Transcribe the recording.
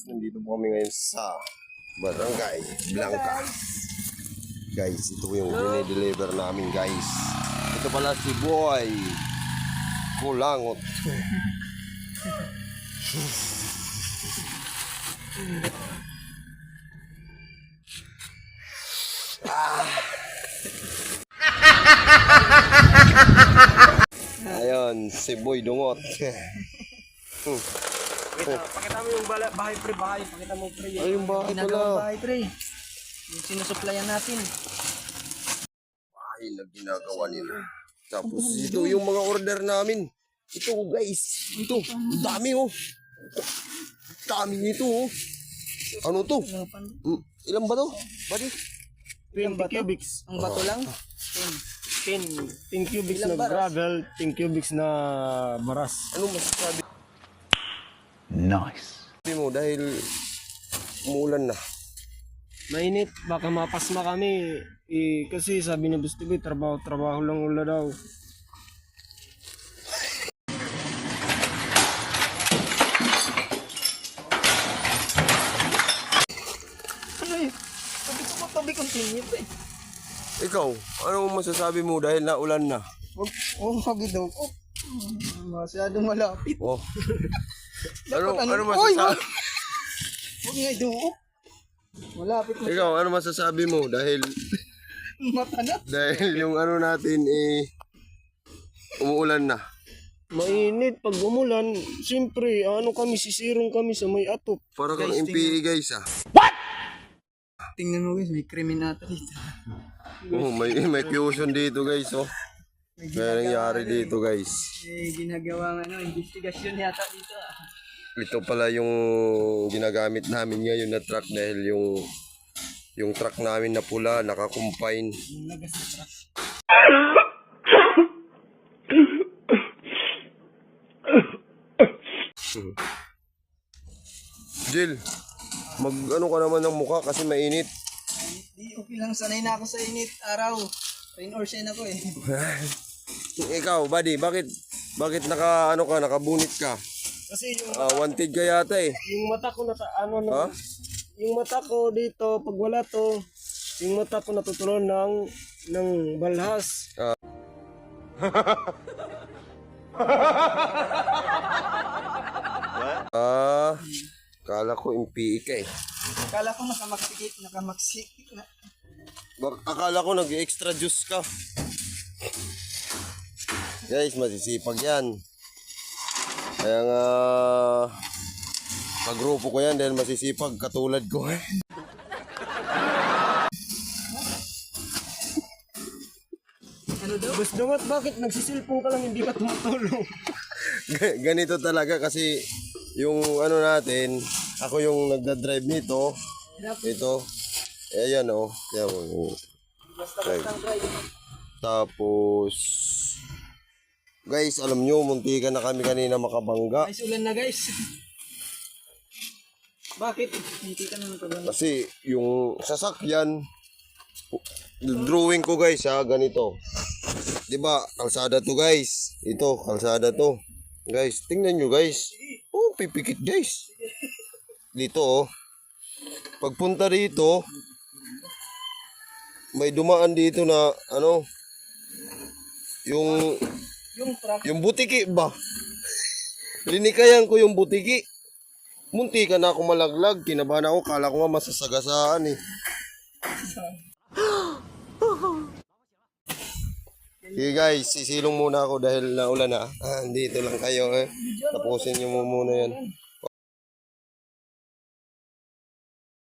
nandito po kami ngayon sa Barangay Blanca. Guys, ito yung dinideliver namin guys. Ito pala si Boy Kulangot. Ayun, si Boy Dungot. Pakita mo yung bahay pre, bahay. Pakita mo pre. Ay, yung bahay pala. Ginagawang bahay pre. Yung sinusuplayan natin. Bahay na ginagawa nila. Tapos ito yung mga order namin. Ito guys. Ito. Ang dami oh. Dami nito oh. Ano to? Ilan ba to? Buddy? 20 cubics. Ang bato lang? 10 cubics na gravel, 10 cubics na baras. Ano masasabi? Nice. Sabi mo dahil umuulan na. Mainit, baka mapasma kami. Kasi sabi ni Bustiboy, trabaho lang ula daw. Ay, tabi continue pre. Ikaw, ano masasabi mo dahil naulan na? Wag daw ko. Masyadong malapit. Oh. ano Oy, masasabi? Huwag nga daw. Malapit na. Ikaw, ano masasabi mo dahil Mata na. dahil yung ano natin umuulan na? Mainit, pag umulan, siyempre, sisirong kami sa may atop. Para kang Guys, MPE guys ah. Tingnan mo guys, may kriminata dito. Oh, may fusion dito guys oh. May nangyari dito guys. May ginagawang investigasyon yata dito ah. Ito pala yung ginagamit namin ngayon na truck dahil yung truck namin na pula naka-confine. Yung lagas na truck. Jill, mag-ano ka naman ng mukha kasi mainit. Di, okay lang. Sanay na ako sa init araw. Rain or shine ako eh. Ikaw, buddy, bakit nakabunit ka? Kasi yung, Wanted ka yata eh. yung mata ko Ha? yung mata ko dito, pag wala to, yung mata ko natutulan ng balhas. Kala ko MPE ka eh. Akala ko nakamaksik na. Akala ko nag-extra juice ka. Guys, masisipag yan. Kaya nga, pagrupo ko yan dahil masisipag katulad ko eh. Ano daw? Bas Dungot, bakit nagsisilpong ka lang hindi ka tumutulong? Ganito talaga kasi yung ano natin, ako yung nagdadrive nito. Ito. Ayan oh. Yan, oh. Basta-basta try. Tapos, guys, alam nyo, muntikan na kami kanina makabangga. Guys, ulan na guys. Bakit? Hindi ka naman ito. Kasi yung sasakyan, drawing ko guys ha, ganito. Diba, kalsada to guys. Ito, kalsada to. Guys, tingnan nyo guys. Oh, pipikit guys. Dito oh. Pagpunta dito, may dumaan dito na ano, yung truck. yung butiki ba? Linikayan ko yung butiki. Munti ka na ako malaglag. Kinabahan ako. Kala ko nga masasagasaan eh. Okay guys, sisilong muna ako dahil naulan na. Dito lang kayo eh. Tapusin nyo muna yan.